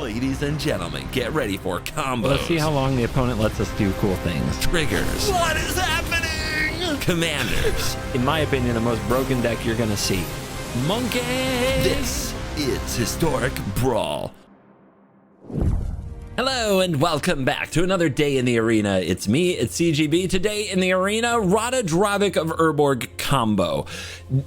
Ladies and gentlemen, get ready for combos. Let's see how long the opponent lets us do cool things. Triggers. What is happening? Commanders. In my opinion, the most broken deck you're gonna see. Monkey! This is Historic Brawl. Hello and welcome back to another day in the arena. It's me, it's CGB. Today in the arena, Ratadrabik of Urborg combo.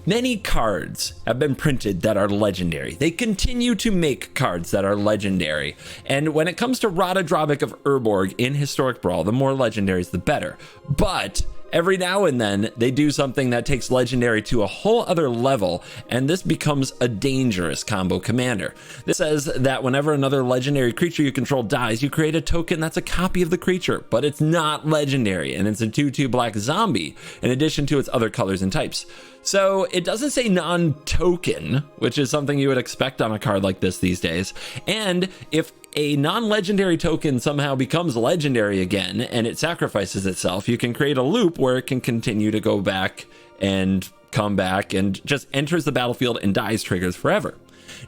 Many cards have been printed that are legendary. They continue to make cards that are legendary. And when it comes to Ratadrabik of Urborg in Historic Brawl, the more legendaries, the better. But every now and then, they do something that takes legendary to a whole other level, and this becomes a dangerous combo commander. This says that whenever another legendary creature you control dies, you create a token that's a copy of the creature, but it's not legendary, and it's a 2/2 black zombie, in addition to its other colors and types. So it doesn't say non-token, which is something you would expect on a card like this these days. And if a non-legendary token somehow becomes legendary again and it sacrifices itself, you can create a loop where it can continue to go back and come back and just enters the battlefield and dies triggers forever.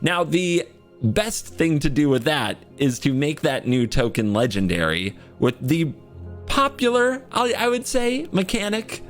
Now, the best thing to do with that is to make that new token legendary with the popular, I would say, mechanic,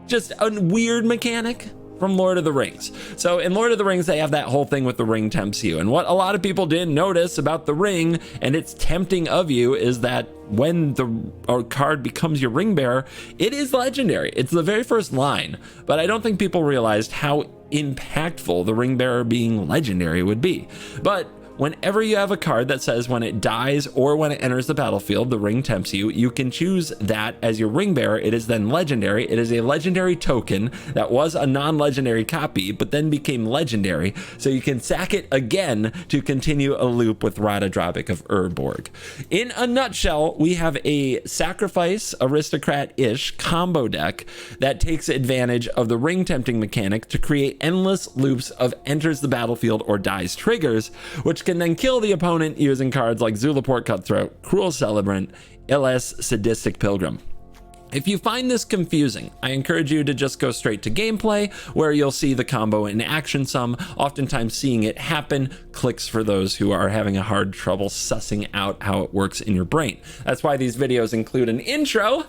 just a weird mechanic from Lord of the Rings. So in Lord of the Rings, they have that whole thing with the ring tempts you. And what a lot of people didn't notice about the ring and its tempting of you is that when the card becomes your ring bearer, it is legendary. It's the very first line. But I don't think people realized how impactful the ring bearer being legendary would be. But whenever you have a card that says when it dies or when it enters the battlefield, the ring tempts you, you can choose that as your ring bearer. It is then legendary. It is a legendary token that was a non-legendary copy, but then became legendary. So you can sack it again to continue a loop with Ratadrabik of Urborg. In a nutshell, we have a sacrifice aristocrat-ish combo deck that takes advantage of the ring tempting mechanic to create endless loops of enters the battlefield or dies triggers, which can then kill the opponent using cards like Zulaport Cutthroat, Cruel Celebrant, Illes Sadistic Pilgrim. If you find this confusing, I encourage you to just go straight to gameplay where you'll see the combo in action some, oftentimes seeing it happen, clicks for those who are having a hard trouble sussing out how it works in your brain. That's why these videos include an intro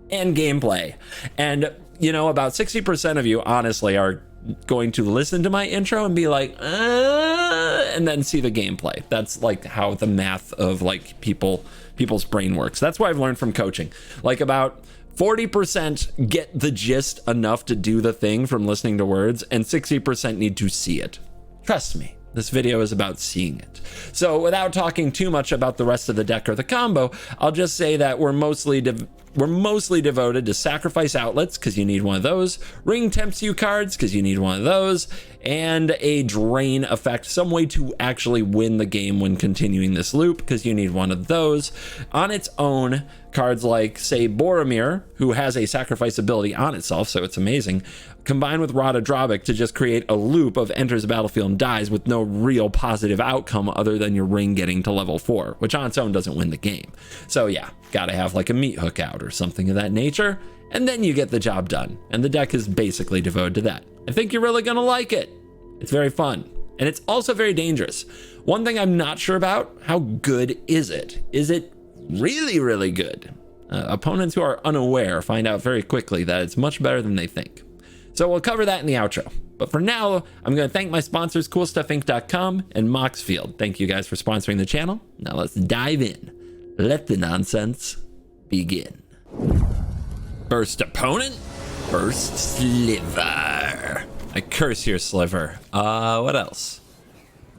and gameplay. And you know, about 60% of you honestly are going to listen to my intro and be like, and then see the gameplay. That's like how the math of like people's brain works. That's why I've learned from coaching. Like about 40% get the gist enough to do the thing from listening to words, and 60% need to see it. Trust me. This video is about seeing it. So without talking too much about the rest of the deck or the combo, I'll just say that we're mostly devoted to sacrifice outlets because you need one of those, ring tempts you cards because you need one of those, and a drain effect, some way to actually win the game when continuing this loop because you need one of those. On its own, cards like, say, Boromir, who has a sacrifice ability on itself, so it's amazing, combined with Ratadrabik to just create a loop of enters the battlefield and dies with no real positive outcome other than your ring getting to level 4, which on its own doesn't win the game. So yeah, gotta have like a meat hook out or something of that nature, and then you get the job done. And the deck is basically devoted to that. I think you're really gonna like it. It's very fun. And it's also very dangerous. One thing I'm not sure about, how good is it? Is it really, really good? Opponents who are unaware find out very quickly that it's much better than they think. So we'll cover that in the outro. But for now, I'm going to thank my sponsors, CoolStuffInc.com and Moxfield. Thank you guys for sponsoring the channel. Now let's dive in. Let the nonsense begin. First opponent, first Sliver. I curse your Sliver. What else?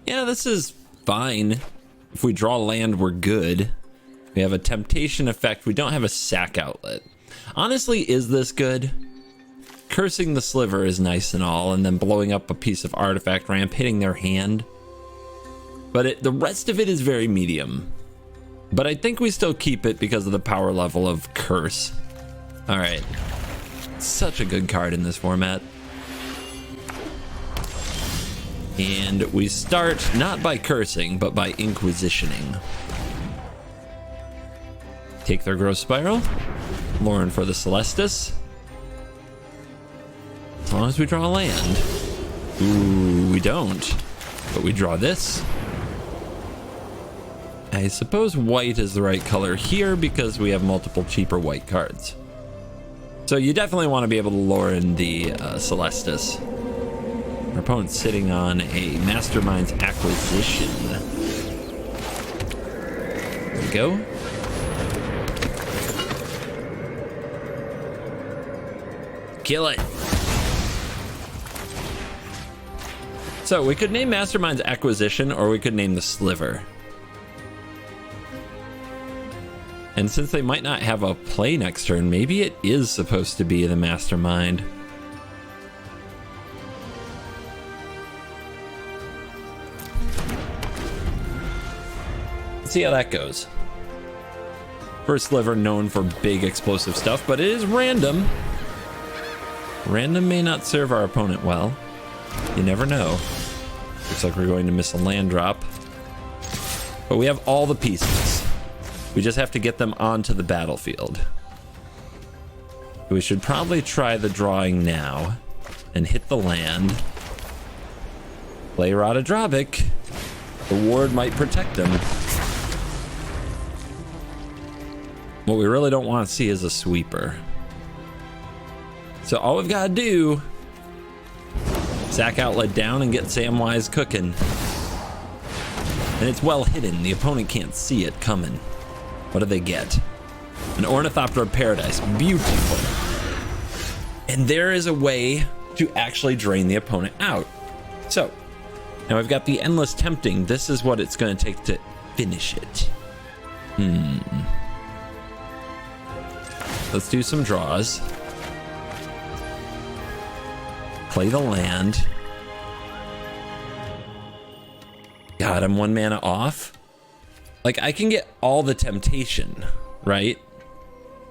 Yeah, this is fine. If we draw land, we're good. We have a temptation effect. We don't have a sack outlet. Honestly, is this good? Cursing the Sliver is nice and all, and then blowing up a piece of artifact ramp, hitting their hand. But the rest of it is very medium. But I think we still keep it because of the power level of Curse. All right. Such a good card in this format. And we start not by cursing, but by inquisitioning. Take their Growth Spiral. Lauren for the Celestis. As long as we draw land. Ooh, we don't. But we draw this. I suppose white is the right color here because we have multiple cheaper white cards. So you definitely want to be able to lure in the Celestis. Our opponent's sitting on a Mastermind's Acquisition. There we go. Kill it. So we could name Mastermind's Acquisition, or we could name the Sliver. And since they might not have a play next turn, maybe it is supposed to be the Mastermind. Let's see how that goes. First Sliver known for big explosive stuff, but it is random. Random may not serve our opponent well. You never know. Looks like we're going to miss a land drop. But we have all the pieces. We just have to get them onto the battlefield. We should probably try the drawing now and hit the land. Play Ratadrabik. The ward might protect him. What we really don't want to see is a sweeper. So all we've got to do, sack Outlet down and get Samwise cooking. And it's well hidden. The opponent can't see it coming. What do they get? An Ornithopter of Paradise. Beautiful. And there is a way to actually drain the opponent out. So, now we've got the Endless Tempting. This is what it's going to take to finish it. Let's do some draws. Play the land. God, I'm 1 mana off. Like, I can get all the temptation, right?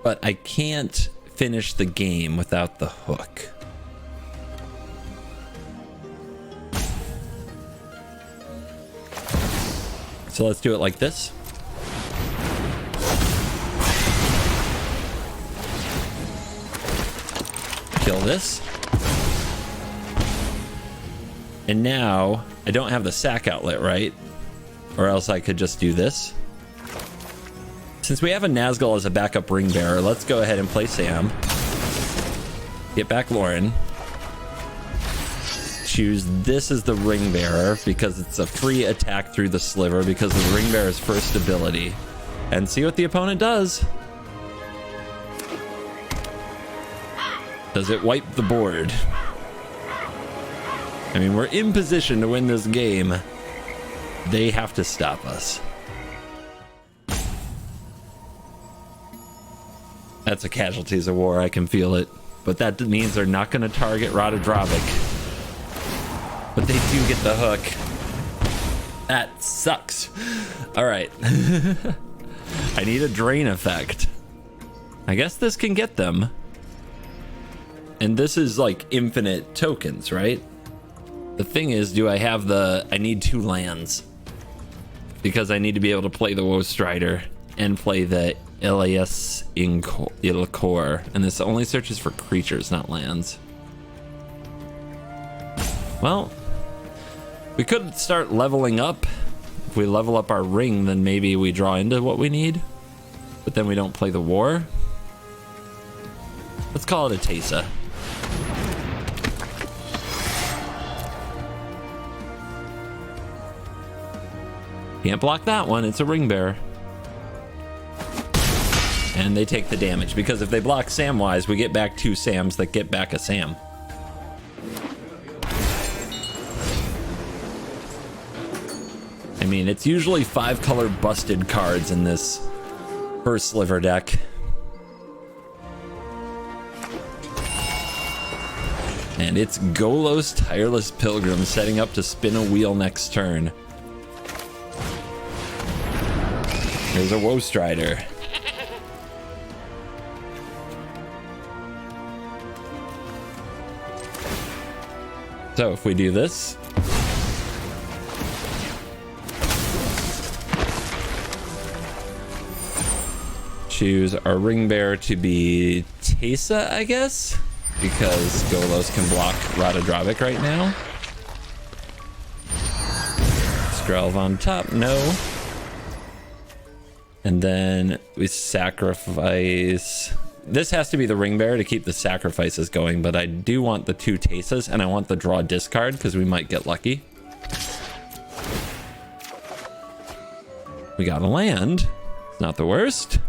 But I can't finish the game without the hook. So let's do it like this. Kill this. And now I don't have the sack outlet, right? Or else I could just do this. Since we have a Nazgul as a backup ring bearer, let's go ahead and play Sam. Get back Lauren. Choose this as the ring bearer because it's a free attack through the Sliver because of the ring bearer's first ability. And see what the opponent does. Does it wipe the board? I mean, we're in position to win this game. They have to stop us. That's a casualties of war. I can feel it. But that means they're not going to target Ratadrabik. But they do get the hook. That sucks. All right. I need a drain effect. I guess this can get them. And this is like infinite tokens, right? The thing is, do I have I need 2 lands. Because I need to be able to play the Woe Strider and play the Elias Ilkor. And this only searches for creatures, not lands. Well, we could start leveling up. If we level up our ring, then maybe we draw into what we need. But then we don't play the war. Let's call it a Tesa. Can't block that one. It's a ring bearer. And they take the damage because if they block Samwise, we get back 2 Sams that get back a Sam. I mean, it's usually 5 color busted cards in this first Sliver deck. And it's Golos Tireless Pilgrim setting up to spin a wheel next turn. Here's a Woe Strider. So if we do this, choose our ring bearer to be Tesa, I guess, because Golos can block Ratadrabik right now. Skrelv on top, no. And then we sacrifice. This has to be the ring bearer to keep the sacrifices going, but I do want the 2 Tasas, and I want the draw discard because we might get lucky. We got a land. It's not the worst.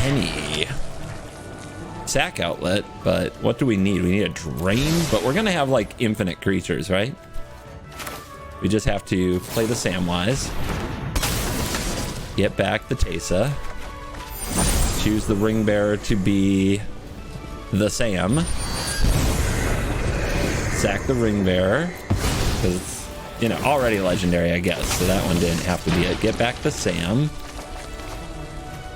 Henny. Sack outlet, but what do we need? We need a drain, but we're gonna have like infinite creatures, right? We just have to play the Samwise, get back the Teysa, choose the ring bearer to be the Sam, sack the ring bearer because it's, you know, already legendary, I guess, so that one didn't have to be it. Get back the Sam.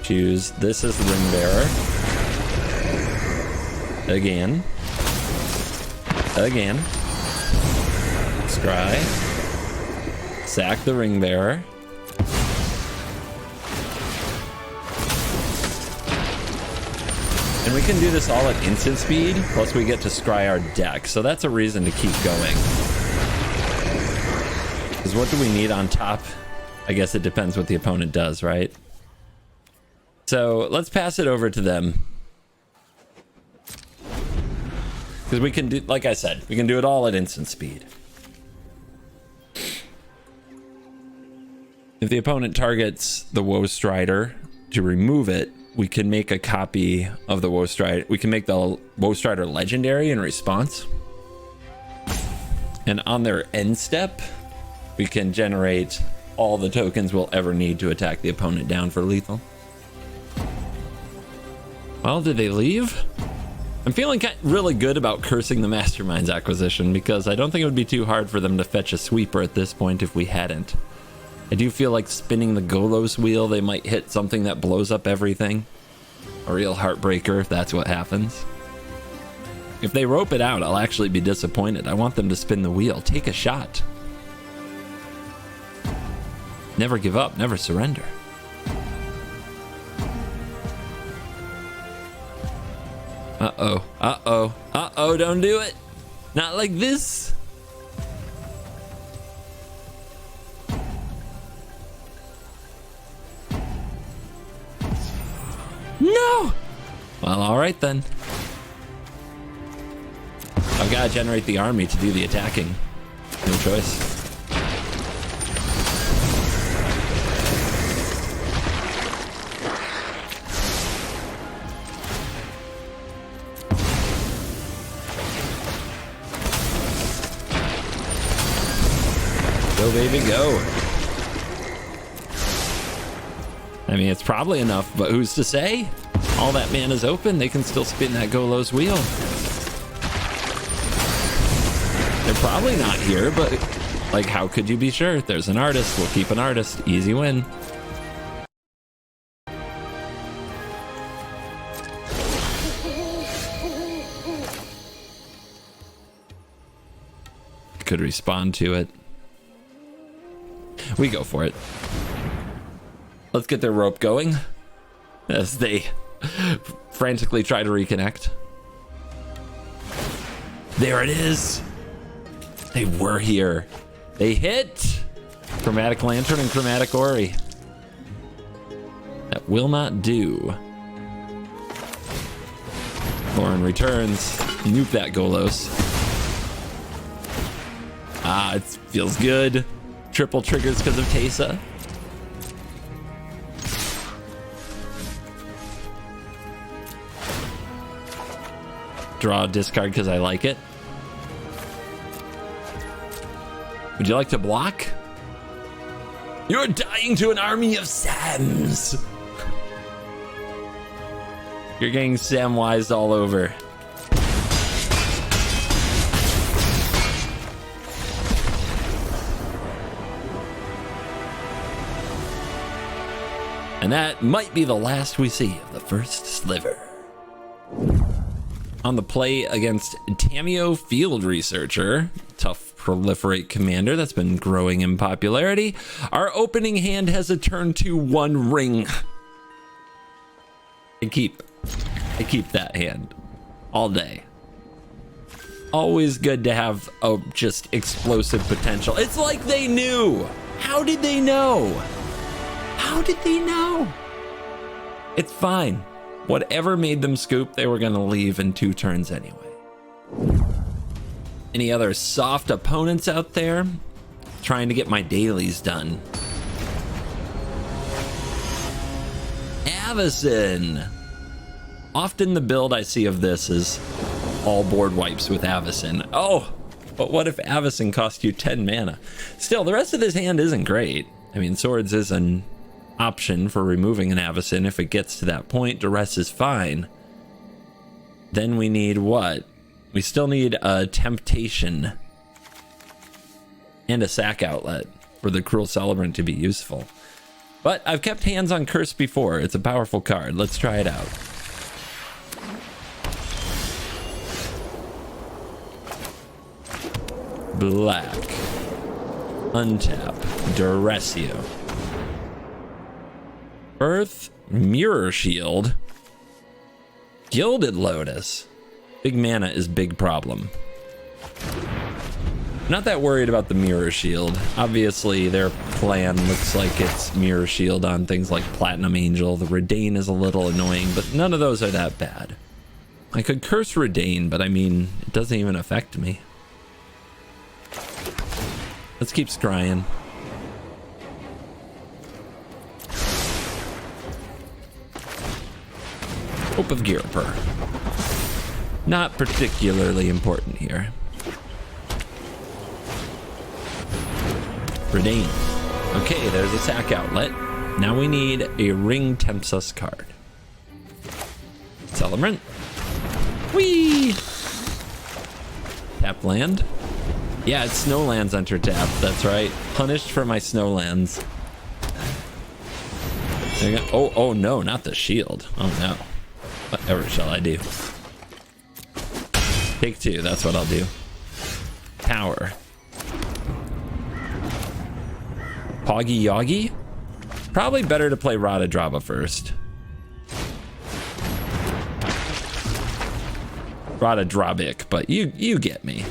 Choose this as the ring bearer. Again. Scry. Sack the ring bearer. And we can do this all at instant speed, plus we get to scry our deck. So that's a reason to keep going. Because what do we need on top? I guess it depends what the opponent does, right? So let's pass it over to them. Because we can do, like I said, we can do it all at instant speed. If the opponent targets the Woe Strider to remove it, we can make a copy of the Woe Strider. We can make the Woe Strider legendary in response. And on their end step, we can generate all the tokens we'll ever need to attack the opponent down for lethal. Well, did they leave? I'm feeling really good about cursing the Masterminds acquisition because I don't think it would be too hard for them to fetch a sweeper at this point if we hadn't. I do feel like spinning the Golos wheel, they might hit something that blows up everything. A real heartbreaker if that's what happens. If they rope it out, I'll actually be disappointed. I want them to spin the wheel. Take a shot. Never give up, never surrender. Uh-oh, don't do it. Not like this. No! Well, all right then. I've got to generate the army to do the attacking. No choice. Go, baby, go. I mean, it's probably enough, but who's to say? All that mana's open. They can still spin that Golos wheel. They're probably not here, but like, how could you be sure? There's an artist. We'll keep an artist. Easy win. Could respond to it. We go for it. Let's get their rope going as they frantically try to reconnect. There it is. They were here. They hit. Chromatic Lantern and Chromatic Ori. That will not do. Lauren returns. Nuke that Golos. Ah, it feels good. Triple triggers because of Teysa. Draw a discard because I like it. Would you like to block? You're dying to an army of Sams. You're getting Samwised all over. And that might be the last we see of the first Sliver. On the play against Tamiyo Field Researcher, tough proliferate commander that's been growing in popularity, our opening hand has a turn to 1 ring. I keep that hand all day. Always good to have a just explosive potential. It's like they knew. How did they know? How did they know? It's fine. Whatever made them scoop, they were gonna leave in 2 turns anyway. Any other soft opponents out there? Trying to get my dailies done. Avacyn. Often the build I see of this is all board wipes with Avacyn. Oh, but what if Avacyn cost you 10 mana? Still, the rest of this hand isn't great. I mean, swords is an option for removing an Avacyn if it gets to that point. Duress is fine. Then we need what? We still need a temptation and a sack outlet for the Cruel Celebrant to be useful. But I've kept hands on Curse before. It's a powerful card. Let's try it out. Black. Untap. Duressio. Earth. Mirror Shield. Gilded Lotus. Big mana is big problem. Not that worried about the Mirror Shield. Obviously, their plan looks like it's Mirror Shield on things like Platinum Angel. The Redain is a little annoying, but none of those are that bad. I could curse Redain, but I mean, it doesn't even affect me. Let's keep scrying. Hope of Girper. Not particularly important here. Redain. Okay, there's a sack outlet. Now we need a Ring Tempts Us card. Celebrant. Whee! Tap land. Yeah, it's Snowlands enter tap. That's right. Punished for my Snowlands. There you go. Oh no, not the shield. Oh no. Whatever shall I do? Take 2, that's what I'll do. Power. Poggy Yoggy? Probably better to play Ratadrabik first. Ratadrabik, but you get me.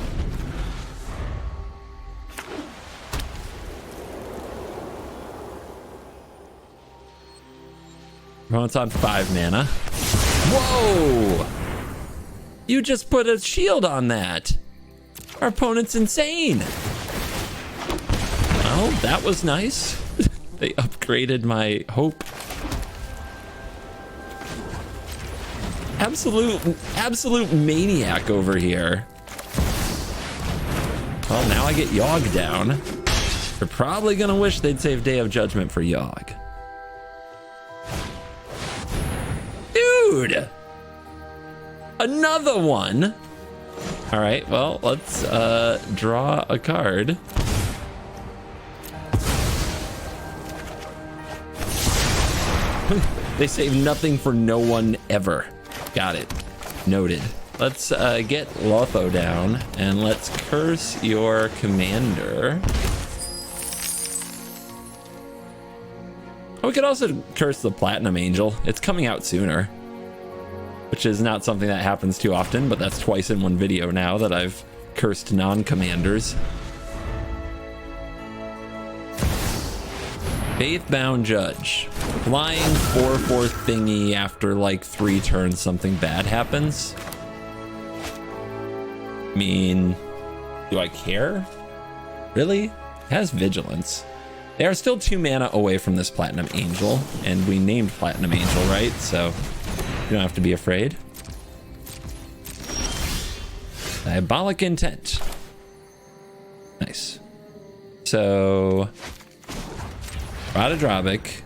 Opponent's on 5 mana. Whoa! You just put a shield on that. Our opponent's insane. Well, that was nice. They upgraded my hope. Absolute maniac over here. Well, now I get Yogg down. They're probably gonna wish they'd save Day of Judgment for Yogg. Dude! Another one! Alright, well, let's draw a card. They save nothing for no one ever. Got it. Noted. Let's get Lotho down and let's curse your commander. We could also curse the Platinum Angel. It's coming out sooner, which is not something that happens too often, but that's twice in one video now that I've cursed non-commanders. Faithbound Judge. Flying 4/4 thingy after like 3 turns something bad happens. I mean, do I care? Really? It has Vigilance. They are still 2 mana away from this Platinum Angel, and we named Platinum Angel, right? So you don't have to be afraid. Diabolic Intent. Nice. So Ratadrabik.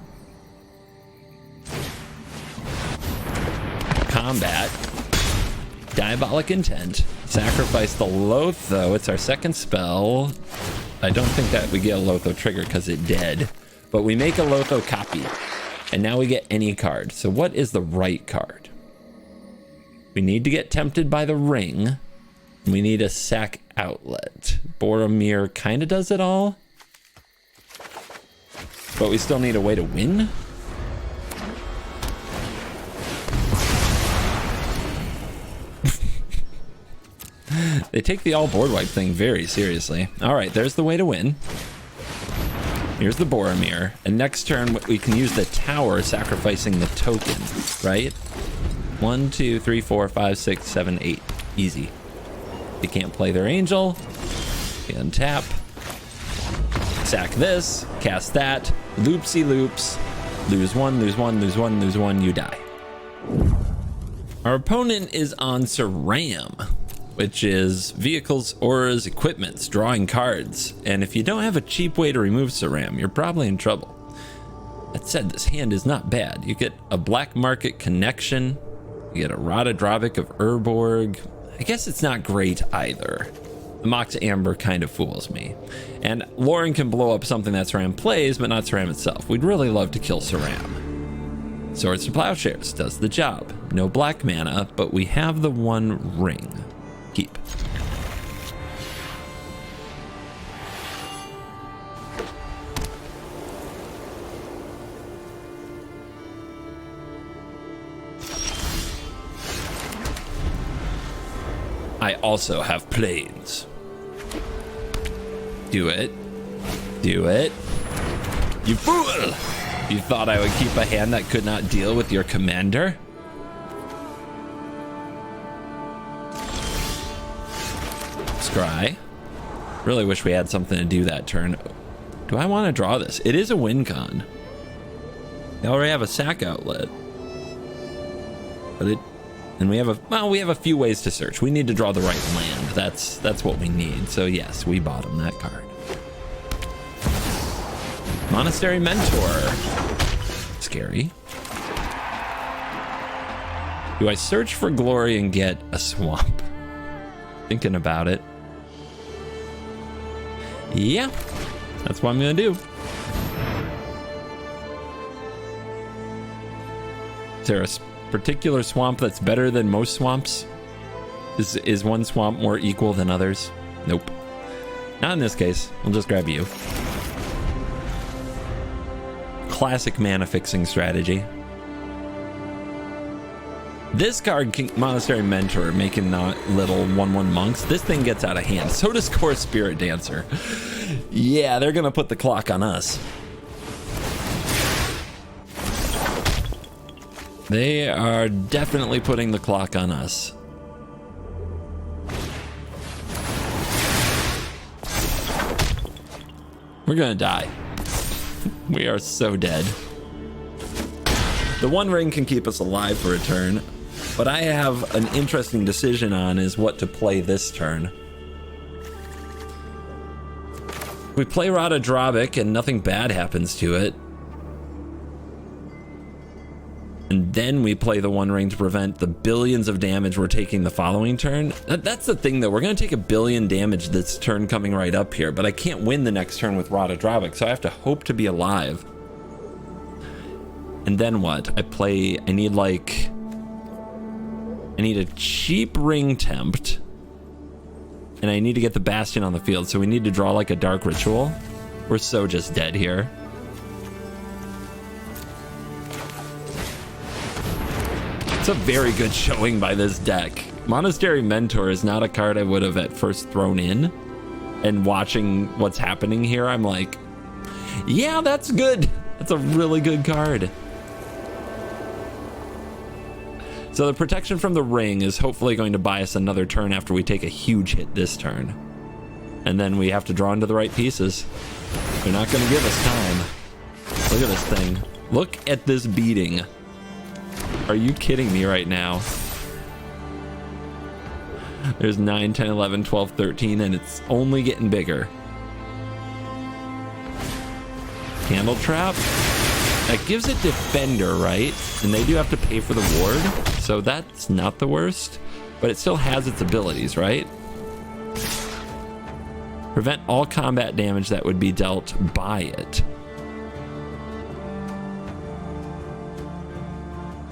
Combat. Diabolic Intent. Sacrifice the Lotho. It's our second spell. I don't think that we get a Lotho trigger because it dead. But we make a Lotho copy. And now we get any card. So what is the right card? We need to get tempted by the ring. We need a sack outlet. Boromir kind of does it all. But we still need a way to win. They take the all board wipe thing very seriously. All right, there's the way to win. Here's the Boromir. And next turn, we can use the tower, sacrificing the token, right? 1, 2, 3, 4, 5, 6, 7, 8. Easy. They can't play their angel. They untap. Sack this. Cast that. Loopsy loops. Lose one, lose one, lose one, lose one. You die. Our opponent is on Sram, which is vehicles, auras, equipments, drawing cards. And if you don't have a cheap way to remove Sram, you're probably in trouble. That said, this hand is not bad. You get a black market connection. You get a Ratadrabik of Urborg. I guess it's not great either. The Mox Amber kind of fools me. And Lauren can blow up something that Sram plays, but not Sram itself. We'd really love to kill Sram. Swords to Plowshares does the job. No black mana, but we have the one ring. Keep. I also have planes. Do it. Do it. You fool! You thought I would keep a hand that could not deal with your commander? Scry. Really wish we had something to do that turn. Do I want to draw this? It is a win con. I already have a sack outlet. But it... And we have a few ways to search. We need to draw the right land. That's what we need. So yes, we bottom that card. Monastery Mentor. Scary. Do I search for glory and get a swamp? Thinking about it. Yeah, that's what I'm gonna do. Is there a particular swamp that's better than most swamps? Is one swamp more equal than others? Nope. Not in this case. We'll just grab you. Classic mana fixing strategy. This card, Monastery Mentor, making little 1/1 monks. This thing gets out of hand. So does Core Spirit Dancer. Yeah, they're gonna put the clock on us. They are definitely putting the clock on us. We're gonna die. We are so dead. The one ring can keep us alive for a turn, but I have an interesting decision on is what to play this turn. We play Ratadrabik and nothing bad happens to it. And then we play the one ring to prevent the billions of damage we're taking the following turn. That's the thing though, we're gonna take a billion damage this turn coming right up here, but I can't win the next turn with Ratadrabik, so I have to hope to be alive. And then what? I need a cheap ring tempt, and I need to get the Bastion on the field, so we need to draw like a Dark Ritual. We're so just dead here. It's a very good showing by this deck. Monastery Mentor is not a card I would have at first thrown in, and watching what's happening here, I'm like, yeah, that's good. That's a really good card. So the protection from the ring is hopefully going to buy us another turn after we take a huge hit this turn. And then we have to draw into the right pieces. They're not going to give us time. Look at this thing. Look at this beating. Are you kidding me right now? There's 9, 10, 11, 12, 13, and it's only getting bigger. Candle Trap. That gives it Defender, right? And they do have to pay for the ward, so that's not the worst. But it still has its abilities, right? Prevent all combat damage that would be dealt by it.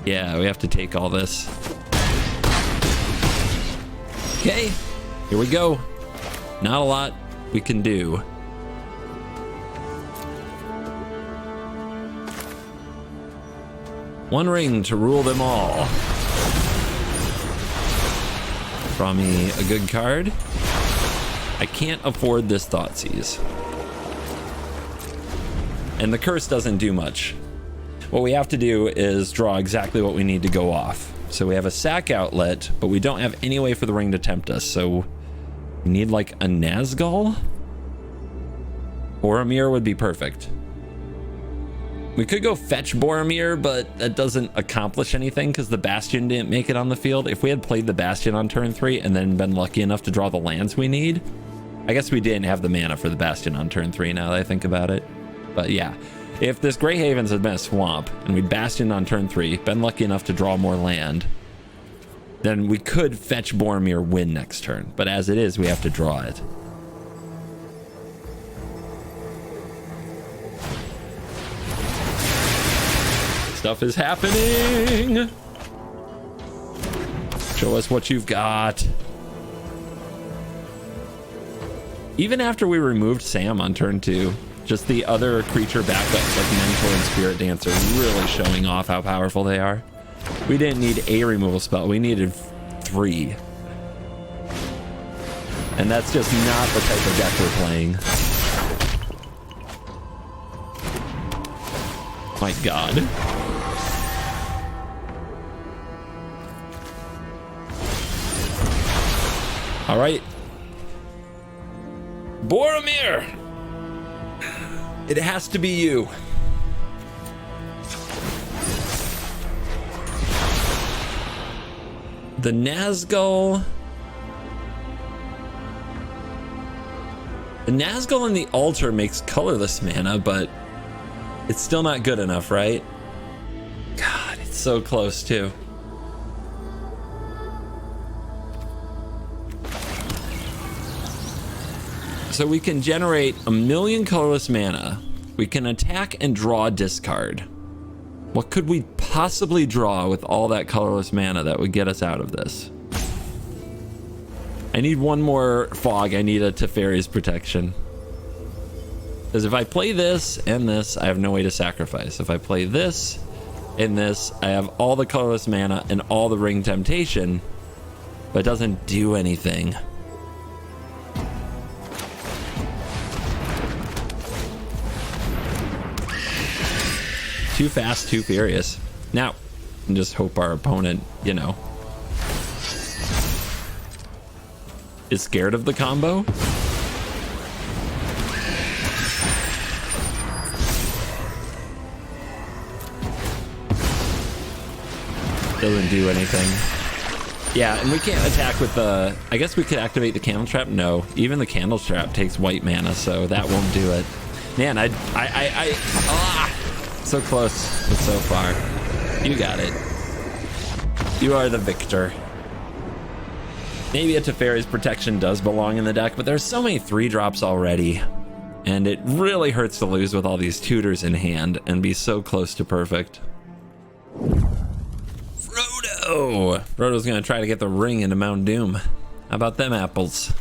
Yeah, we have to take all this. Okay, here we go. Not a lot we can do. One ring to rule them all. Draw me a good card. I can't afford this Thoughtseize. And the curse doesn't do much. What we have to do is draw exactly what we need to go off. So we have a sack outlet, but we don't have any way for the ring to tempt us. So we need like a Nazgul. Boromir would be perfect. We could go fetch Boromir, but that doesn't accomplish anything because the Bastion didn't make it on the field. If we had played the Bastion on turn 3 and then been lucky enough to draw the lands we need, I guess we didn't have the mana for the Bastion on turn 3 now that I think about it. But yeah, if this Grey Havens had been a swamp and we Bastioned on turn 3, been lucky enough to draw more land, then we could fetch Boromir, win next turn. But as it is, we have to draw it. Stuff is happening. Show us what you've got. Even after we removed Sam on turn 2, just the other creature backups like Mentor and Spirit Dancer really showing off how powerful they are. We didn't need a removal spell, we needed 3. And that's just not the type of deck we're playing. My God. All right. Boromir! It has to be you. The Nazgul. The Nazgul in the altar makes colorless mana, but it's still not good enough, right? God, it's so close too. So we can generate 1,000,000 colorless mana. We can attack and draw discard. What could we possibly draw with all that colorless mana that would get us out of this? I need one more fog. I need a Teferi's Protection. Because if I play this and this, I have no way to sacrifice. If I play this and this, I have all the colorless mana and all the ring temptation, but it doesn't do anything. Too fast, too furious. Now, just hope our opponent, you know, is scared of the combo. Doesn't do anything. Yeah, and we can't attack with the... I guess we could activate the Candle Trap. No, even the Candle Trap takes white mana, so that won't do it. Man, so close, but so far. You got it. You are the victor. Maybe a Teferi's Protection does belong in the deck, but there's so many 3-drops already. And it really hurts to lose with all these tutors in hand and be so close to perfect. Frodo! Frodo's gonna try to get the ring into Mount Doom. How about them apples?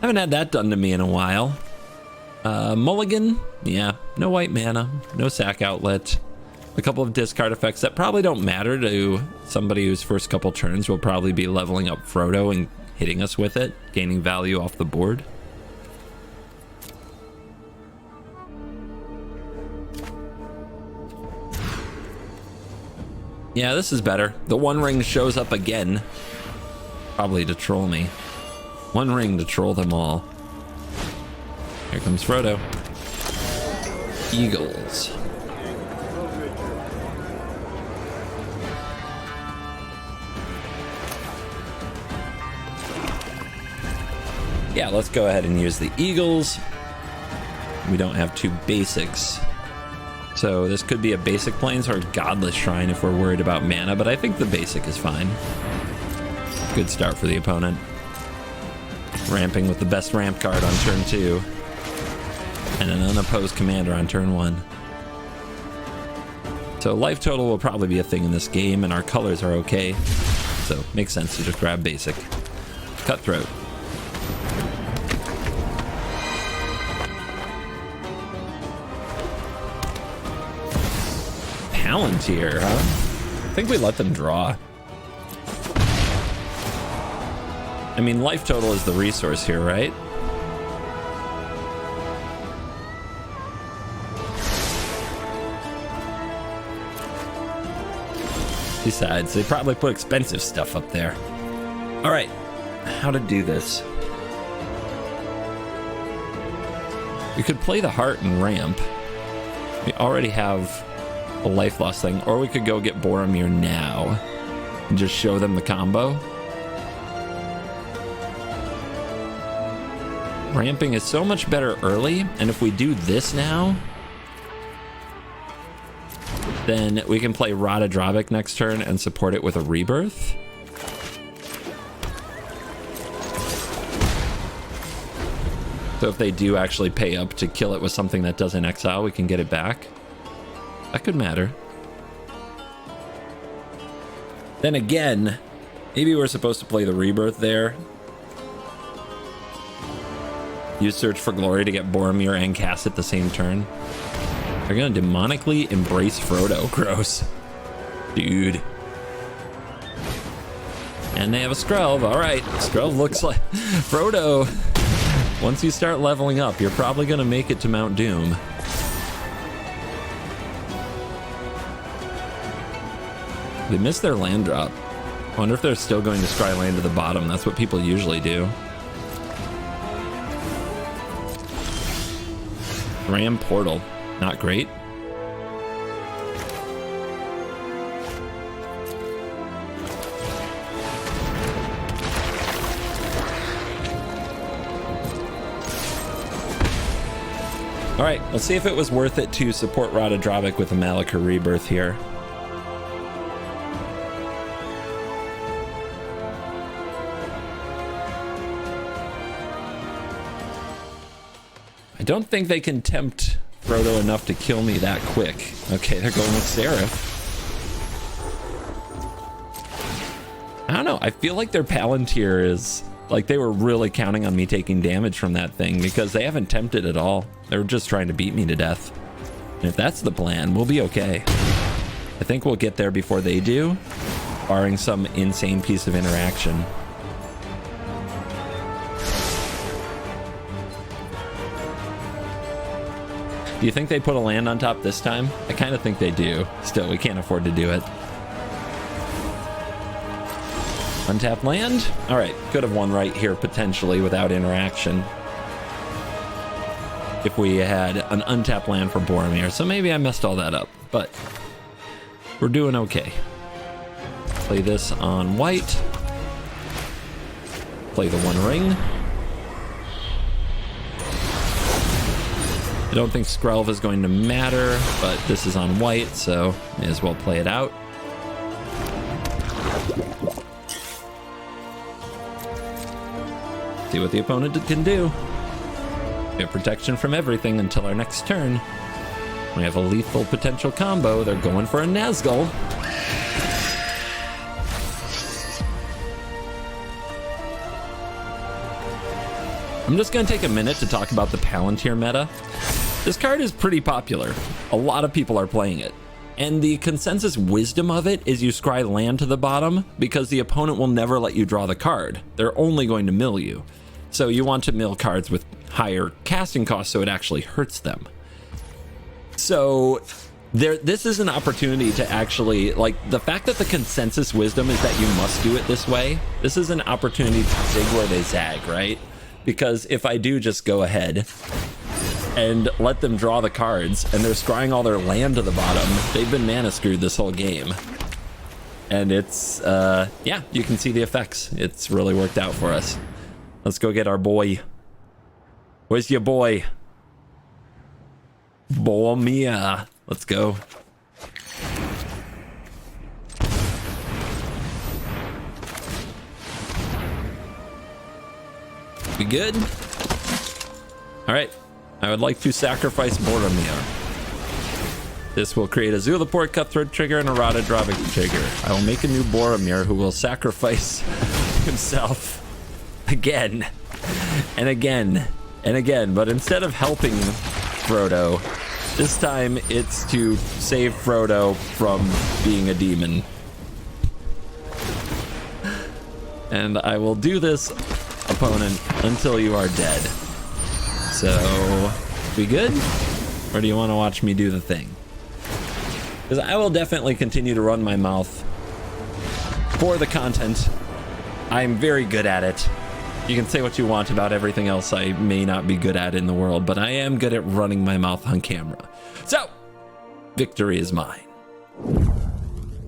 Haven't had that done to me in a while. Mulligan, yeah, no white mana, no sack outlet, a couple of discard effects that probably don't matter to somebody whose first couple turns will probably be leveling up Frodo and hitting us with it, gaining value off the board. Yeah, this is better. The One Ring shows up again, probably to troll me. One Ring to troll them all. Here comes Frodo. Eagles. Yeah, let's go ahead and use the Eagles. We don't have 2 basics. So this could be a basic Plains or a Godless Shrine if we're worried about mana, but I think the basic is fine. Good start for the opponent. Ramping with the best ramp card on turn 2. And an unopposed commander on turn 1. So life total will probably be a thing in this game, and our colors are okay. So makes sense to just grab basic. Cutthroat. Palantir, huh? I think we let them draw. I mean, life total is the resource here, right? Besides, they probably put expensive stuff up there. All right, how to do this? We could play the heart and ramp. We already have a life loss thing, or we could go get Boromir now and just show them the combo. Ramping is so much better early, and if we do this now, then we can play Ratadrabik next turn and support it with a rebirth. So if they do actually pay up to kill it with something that doesn't exile, we can get it back. That could matter. Then again, maybe we're supposed to play the rebirth there. Use Search for Glory to get Boromir and cast it the same turn. They're gonna demonically embrace Frodo. Gross. Dude. And they have a Skrelv. Alright, Skrelv looks like... Frodo, once you start leveling up, you're probably gonna make it to Mount Doom. They missed their land drop. I wonder if they're still going to scry land to the bottom. That's what people usually do. Ram Portal. Not great. All right, let's see if it was worth it to support Ratadrabik with a Malika Rebirth here. I don't think they can tempt Frodo enough to kill me that quick. Okay, they're going with Seraph. I don't know. I feel like their Palantir is... like they were really counting on me taking damage from that thing because they haven't tempted at all. They're just trying to beat me to death. And if that's the plan, we'll be okay. I think we'll get there before they do, barring some insane piece of interaction. Do you think they put a land on top this time? I kind of think they do. Still, we can't afford to do it. Untapped land? All right, could have won right here potentially without interaction. If we had an untapped land for Boromir. So maybe I messed all that up, but we're doing okay. Play this on white. Play the One Ring. I don't think Skrelv is going to matter, but this is on white, so may as well play it out. See what the opponent can do. We have protection from everything until our next turn. We have a lethal potential combo. They're going for a Nazgul. I'm just going to take a minute to talk about the Palantir meta. This card is pretty popular. A lot of people are playing it. And the consensus wisdom of it is you scry land to the bottom because the opponent will never let you draw the card. They're only going to mill you. So you want to mill cards with higher casting costs so it actually hurts them. So this is an opportunity to actually, like, the fact that the consensus wisdom is that you must do it this way, this is an opportunity to zig where they zag, right? Because if I do just go ahead and let them draw the cards and they're scrying all their land to the bottom, they've been mana screwed this whole game. And it's, yeah, you can see the effects. It's really worked out for us. Let's go get our boy. Where's your boy? Boromir. Let's go. We good? All right. I would like to sacrifice Boromir. This will create a Zulaport Cutthroat trigger and a Ratadrabik trigger. I will make a new Boromir who will sacrifice himself again and again and again. But instead of helping Frodo, this time it's to save Frodo from being a demon. and I will do this, opponent, until you are dead. So, we good? Or do you want to watch me do the thing? Because I will definitely continue to run my mouth for the content. I'm very good at it. You can say what you want about everything else I may not be good at in the world, but I am good at running my mouth on camera. So, victory is mine.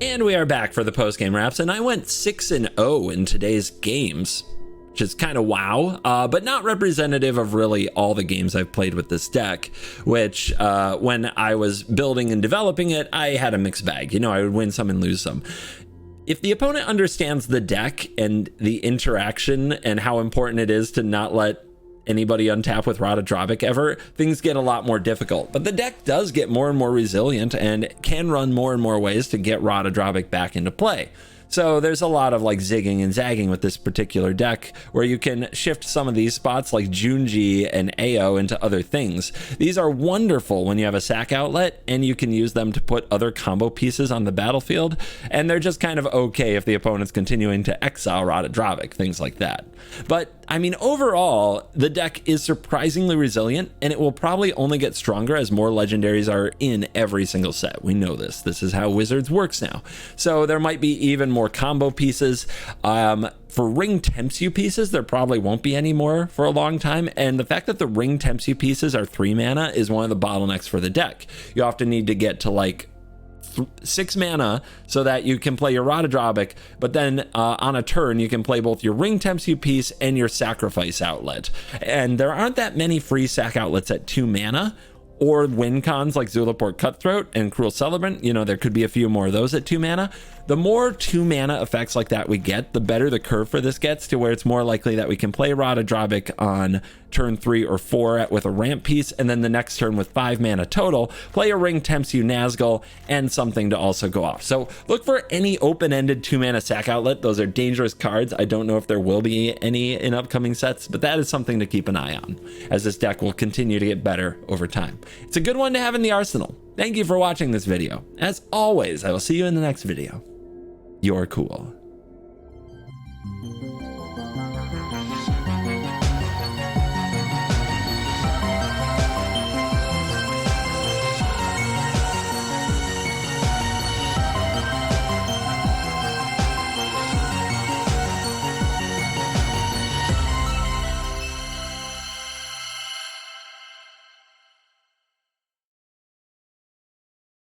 And we are back for the post-game wraps, and I went 6-0 in today's games, which is kind of wow, but not representative of really all the games I've played with this deck, which when I was building and developing it, I had a mixed bag. You know, I would win some and lose some. If the opponent understands the deck and the interaction and how important it is to not let anybody untap with Ratadrabik ever, things get a lot more difficult. But the deck does get more and more resilient and can run more and more ways to get Ratadrabik back into play. So there's a lot of like zigging and zagging with this particular deck where you can shift some of these spots like Junji and AO into other things. These are wonderful when you have a sack outlet and you can use them to put other combo pieces on the battlefield, and they're just kind of okay if the opponent's continuing to exile Ratadrabik, things like that. But I mean, overall, the deck is surprisingly resilient, and it will probably only get stronger as more legendaries are in every single set. We know this. This is how Wizards works now. So there might be even more combo pieces. For ring tempts you pieces, there probably won't be any more for a long time. And the fact that the ring tempts you pieces are 3 mana is one of the bottlenecks for the deck. You often need to get to like 6 mana so that you can play your Ratadrabik, but then on a turn you can play both your ring tempts you piece and your sacrifice outlet. And there aren't that many free sack outlets at 2 mana, or win cons like Zulaport Cutthroat and Cruel Celebrant. You know, there could be a few more of those at 2 mana. The more 2 mana effects like that we get, the better the curve for this gets, to where it's more likely that we can play Ratadrabik on turn 3 or 4 with a ramp piece, and then the next turn with 5 mana total, play a ring tempts you Nazgul and something to also go off. So look for any open-ended 2 mana sack outlet. Those are dangerous cards. I don't know if there will be any in upcoming sets, but that is something to keep an eye on, as this deck will continue to get better over time. It's a good one to have in the arsenal. Thank you for watching this video. As always, I will see you in the next video. You're cool.